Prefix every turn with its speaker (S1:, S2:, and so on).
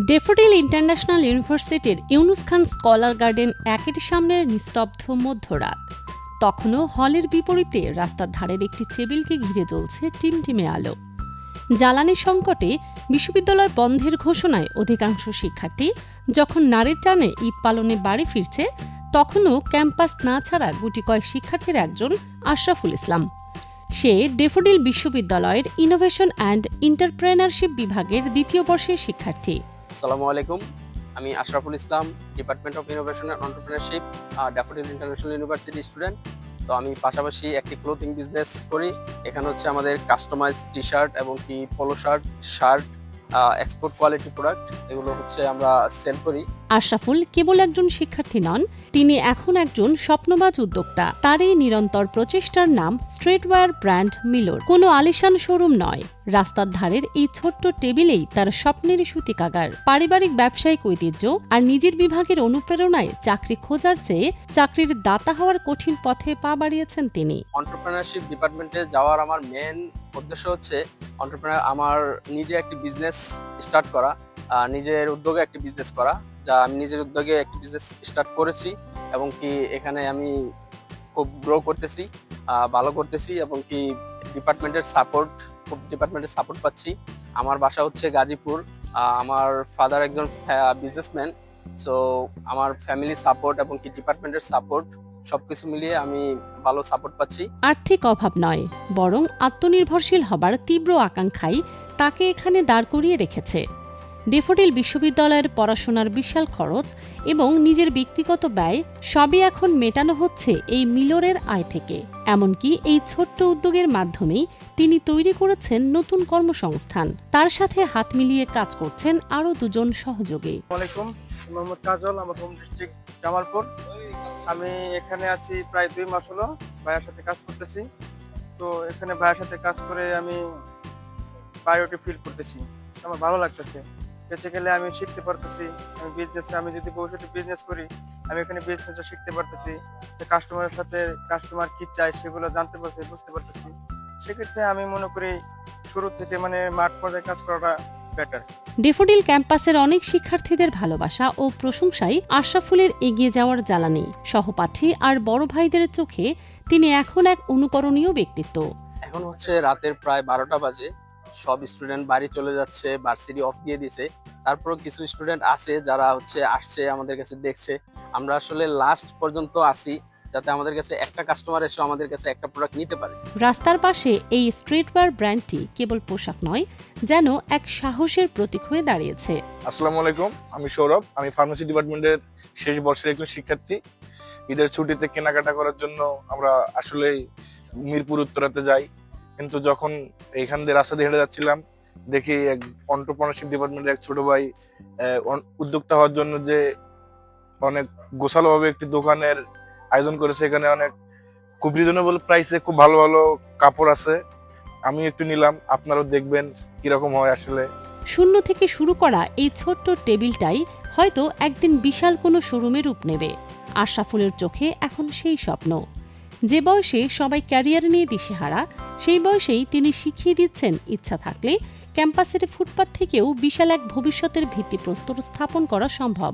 S1: Daffodil international ইউনিভার্সিটির ইউনুস খান scholar garden একের সামনের নিস্তব্ধ মধ্যরাত। তখনও হলের বিপরীতে রাস্তার ধারের একটি টেবিলকে ঘিরে জ্বলছে টিমটিমে আলো। জ্বালানি সংকটে বিশ্ববিদ্যালয় বন্ধের ঘোষণায় অধিকাংশ শিক্ষার্থী যখন নাড়ির টানে ঈদ পালনে বাড়ি ফিরছে, তখনও ক্যাম্পাস না ছাড়া গুটি কয়েক শিক্ষার্থীর একজন আশরাফুল ইসলাম। সে ডেফোডিল বিশ্ববিদ্যালয়ের ইনোভেশন অ্যান্ড এন্টারপ্রেনারশিপ বিভাগের দ্বিতীয় বর্ষের শিক্ষার্থী।
S2: আসসালামু আলাইকুম, আমি Ashraful Islam, department of innovation and entrepreneurship, Daffodil International University student. তো আমি পাশাপাশি একটি ক্লোথিং বিজনেস করি। এখানে হচ্ছে আমাদের কাস্টমাইজ টি শার্ট এবং কি polo shirt, export quality product, এগুলো হচ্ছে আমরা সেল করি।
S1: আশরাফুল কেবল একজন শিক্ষার্থী নন, তিনি এখন একজন স্বপ্নবাজ উদ্যোক্তা। তার এই নিরন্তর প্রচেষ্টার নাম স্ট্রিটওয়্যার ব্র্যান্ড মিলোর। কোনো আলিশান শোরুম নয়, রাস্তার ধারের এই ছোট্ট টেবিলেই তার স্বপ্নের সূতিকাগার। পারিবারিক ব্যবসায়িক ঐতিহ্য আর নিজের বিভাগের অনুপ্রেরণায় চাকরি খোঁজার চেয়ে চাকরির দাতা হওয়ার কঠিন পথে পা বাড়িয়েছেন তিনি।
S2: এন্টারপ্রেনারশিপ ডিপার্টমেন্টে যাওয়ার আমার মেন উদ্দেশ্য হচ্ছে আমার নিজে একটি বিজনেস স্টার্ট করা, নিজের উদ্যোগে একটি বিজনেস করা, যা আমি নিজের উদ্যোগে একটি বিজনেস স্টার্ট করেছি এবং কি এখানে আমি খুব গ্রো করতেছি, ভালো করতেছি এবং কি ডিপার্টমেন্টের সাপোর্ট পাচ্ছি। আমার বাসা হচ্ছে গাজীপুর। আমার ফাদার একজন বিজনেসম্যান, সো আমার ফ্যামিলি সাপোর্ট এবং কি ডিপার্টমেন্টের সাপোর্ট সবকিছু মিলিয়ে আমি ভালো সাপোর্ট পাচ্ছি।
S1: আর্থিক অভাব নয়, বরং আত্মনির্ভরশীল হবার তীব্র আকাঙ্ক্ষাই তাকে এখানে দাঁড় করিয়ে রেখেছে। ডেফোডিল বিশ্ববিদ্যালয়ের পড়াশোনার বিশাল খরচ এবং নিজের ব্যক্তিগত ব্যয় সবই এখন মেটানো হচ্ছে এই মিলোরের আয় থেকে। এমনকি এই ছোট্ট উদ্যোগের মাধ্যমেই তিনি তৈরি করেছেন নতুন কর্মসংস্থান। তার সাথে হাত মিলিয়ে কাজ করছেন আরও দুজন সহযোগী।
S3: আসসালামু আলাইকুম, মোহাম্মদ কাজল, আমার হোম ডিস্ট্রিক্ট জামালপুর। আমি এখানে আছি প্রায় 2 মাস হলো, ভাইয়ের সাথে কাজ করতেছি। তো এখানে ভাইয়ের সাথে কাজ করে আমি বায়োটি ফিল করতেছি, আমার ভালো লাগতেছে। বেসিক্যালি আমি শিখতে পারতেছি, আমি যদি ভবিষ্যতে বিজনেস করি, আমি এখানে বিজনেসটা শিখতে পারতেছি, কাস্টমারের সাথে কাস্টমার কি চায় সেগুলো জানতে পারছি, বুঝতে পারতেছি। সেক্ষেত্রে আমি মনে করি শুরু থেকে মাঠ পর্যায়ে কাজ করাটা বেটার।
S1: ডেফোডিল ক্যাম্পাসের অনেক শিক্ষার্থীদের ভালোবাসা ও প্রশংসাই আশরাফুলের এগিয়ে যাওয়ার জ্বালানি। সহপাঠী আর বড় ভাইদের চোখে তিনি এখন এক অনুকরণীয় ব্যক্তিত্ব।
S2: এখন হচ্ছে রাতের প্রায় 12টা বাজে, সব স্টুডেন্ট বাড়ি চলে যাচ্ছে, ভার্সিটি অফ দিয়ে দিছে। তারপর কিছু স্টুডেন্ট আছে যারা হচ্ছে আসছে, আমাদের কাছে দেখছে। আমরা আসলে লাস্ট পর্যন্ত আসি যাতে আমাদের কাছে একটা কাস্টমার এসে আমাদের কাছে একটা প্রোডাক্ট নিতে পারে।
S1: রাস্তার পাশে এই স্ট্রিটওয়্যার ব্র্যান্ডটি কেবল পোশাক নয়, যেন এক সাহসের প্রতীক হয়ে দাঁড়িয়েছে।
S4: আসসালামু আলাইকুম, আমি সৌরভ, আমি ফার্মেসি ডিপার্টমেন্টের শেষ বর্ষের একজন শিক্ষার্থী। ঈদের ছুটিতে কেনাকাটা করার জন্য আমরা আসলেই মিরপুর উত্তরাতে যাই, কিন্তু যখন এইখান দিয়ে রাস্তা দিয়ে হেঁটে যাচ্ছিলাম, দেখি এক এন্টারপ্রেনারশিপ ডিপার্টমেন্টের এক ছোট ভাই উদ্যোক্তা হওয়ার জন্য যে অনেক গোছালো ভাবে একটি দোকানের আয়োজন করেছে। এখানে অনেক খুব রিজনেবল প্রাইসে খুব ভালো ভালো কাপড় আছে। আমি একটু নিলাম, আপনারাও দেখবেন কিরকম হয়। আসলে
S1: শূন্য থেকে শুরু করা এই ছোট্ট টেবিলটাই হয়তো একদিন বিশাল কোনো শোরুমে রূপ নেবে। আশরাফুলের চোখে এখন সেই স্বপ্ন। যে বয়সে সবাই ক্যারিয়ার নিয়ে দিশেহারা, সেই বয়সেই তিনি শিখিয়ে দিচ্ছেন ইচ্ছা থাকলে ক্যাম্পাসের ফুটপাত থেকেও বিশাল এক ভবিষ্যতের ভিত্তিপ্রস্তর স্থাপন করা সম্ভব।